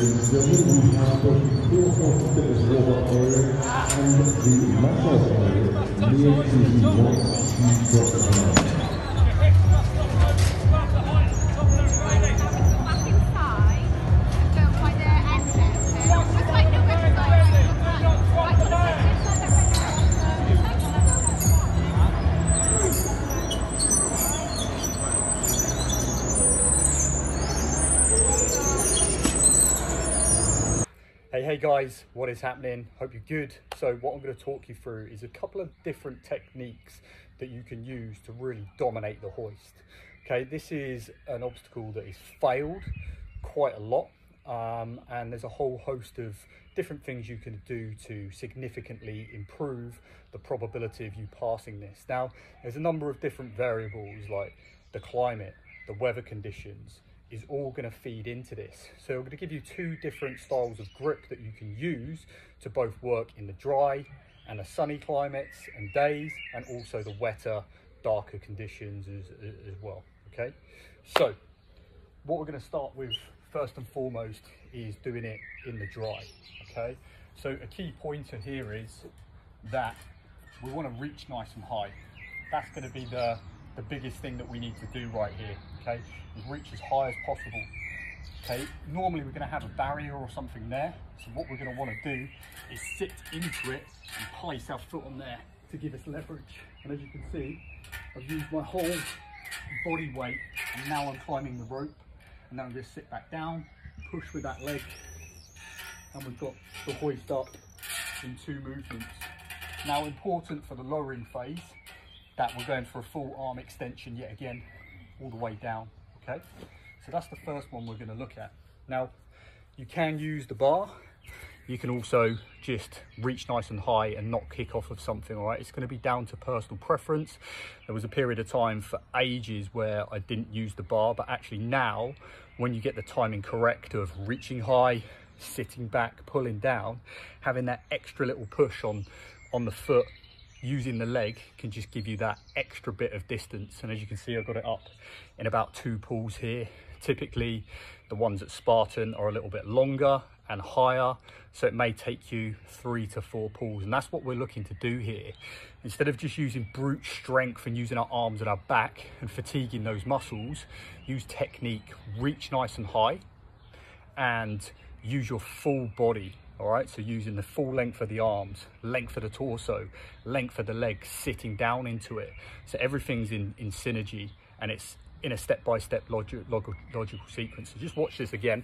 and gentlemen, we have the 4-horse fitness warm-up area and the massage area near to the white teacup line. Hey guys, what is happening? Hope you're good. So what I'm going to talk you through is a couple of different techniques that you can use to really dominate the hoist. Okay, this is an obstacle that is failed quite a lot, and there's a whole host of different things you can do to significantly improve the probability of you passing this. Now, there's a number of different variables like the climate, the weather conditions, is all going to feed into this. So I'm going to give you two different styles of grip that you can use to both work in the dry and the sunny climates and days, and also the wetter, darker conditions as well. Okay, so what we're going to start with first and foremost is doing it in the dry. Okay, so a key pointer here is that we want to reach nice and high. That's going to be the biggest thing that we need to do right here. Okay, is reach as high as possible. Okay, normally we're going to have a barrier or something there, so what we're going to want to do is sit into it and place our foot on there to give us leverage. And as you can see, I've used my whole body weight, and now I'm climbing the rope, and now I'm going to sit back down, push with that leg, and we've got the hoist up in 2 movements. Now, important for the lowering phase, that we're going for a full arm extension yet again, all the way down. Okay, so that's the first one we're going to look at. Now, you can use the bar. You can also just reach nice and high and not kick off of something. All right, it's going to be down to personal preference. There was a period of time for ages where I didn't use the bar, but actually now, when you get the timing correct of reaching high, sitting back, pulling down, having that extra little push on the foot, using the leg can just give you that extra bit of distance. And as you can see, I've got it up in about 2 pulls here. Typically the ones at Spartan are a little bit longer and higher, so it may take you 3 to 4 pulls, and that's what we're looking to do here. Instead of just using brute strength and using our arms and our back and fatiguing those muscles, use technique, reach nice and high and use your full body. All right, so using the full length of the arms, length of the torso, length of the legs, sitting down into it. So everything's in synergy, and it's in a step-by-step logical sequence. So just watch this again.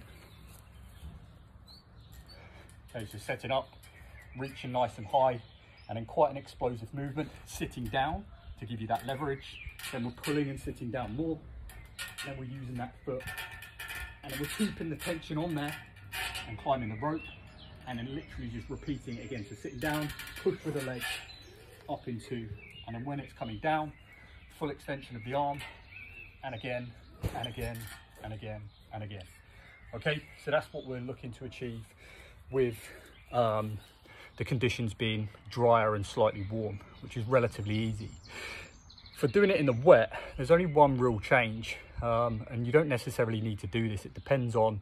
Okay, so setting up, reaching nice and high, and then quite an explosive movement, sitting down to give you that leverage. Then we're pulling and sitting down more. Then we're using that foot, and then we're keeping the tension on there and climbing the rope. And then literally just repeating it again. So sitting down, push with the leg up in 2, and then when it's coming down, full extension of the arm, and again, and again, and again, and again. Okay, so that's what we're looking to achieve with the conditions being drier and slightly warm, which is relatively easy. For doing it in the wet, there's only one real change, and you don't necessarily need to do this. It depends on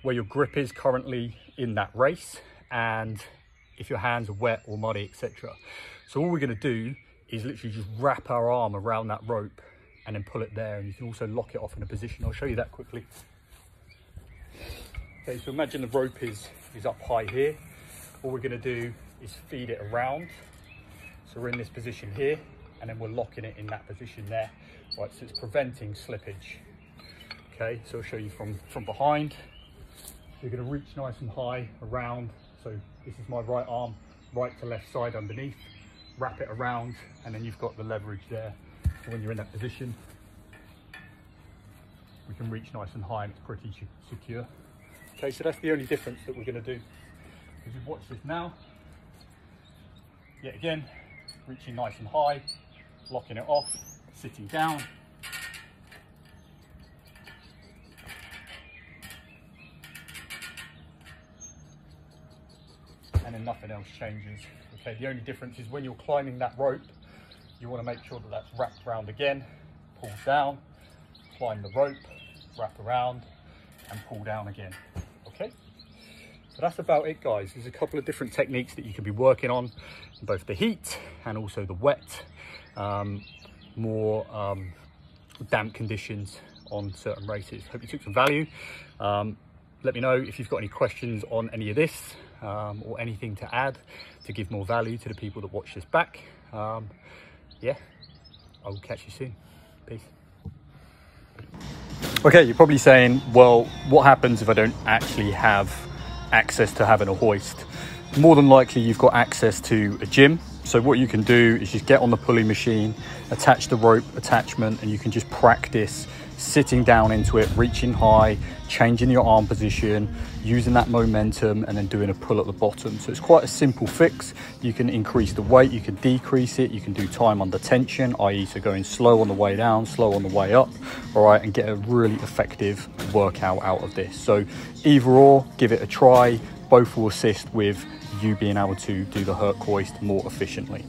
where your grip is currently in that race, and if your hands are wet or muddy, etc. So all we're going to do is literally just wrap our arm around that rope and then pull it there, and you can also lock it off in a position. I'll show you that quickly. Okay, so imagine the rope is up high here. All we're going to do is feed it around. So we're in this position here, and then we're locking it in that position there. Right, so it's preventing slippage. Okay, so I'll show you from behind. You're going to reach nice and high around. So this is my right arm, right to left side underneath. Wrap it around, and then you've got the leverage there. So when you're in that position, we can reach nice and high, and it's pretty secure. Okay, so that's the only difference that we're going to do. If you watch this now, yet again, reaching nice and high, locking it off, sitting down. And then nothing else changes. Okay, the only difference is when you're climbing that rope, you want to make sure that that's wrapped around again, pull down, climb the rope, wrap around, and pull down again. Okay, But that's about it, guys. There's a couple of different techniques that you can be working on, both the heat and also the wet, more damp conditions on certain races. Hope you took some value. Let me know if you've got any questions on any of this, or anything to add to give more value to the people that watch this back. Yeah, I will catch you soon. Peace. Okay, you're probably saying, well, what happens if I don't actually have access to having a hoist? More than likely you've got access to a gym. So what you can do is just get on the pulley machine, attach the rope attachment, and you can just practice sitting down into it, reaching high, changing your arm position, using that momentum, and then doing a pull at the bottom. So it's quite a simple fix. You can increase the weight, you can decrease it, you can do time under tension, i.e. so going slow on the way down, slow on the way up, all right, and get a really effective workout out of this. So either or, give it a try. Both will assist with you being able to do the Herc hoist more efficiently.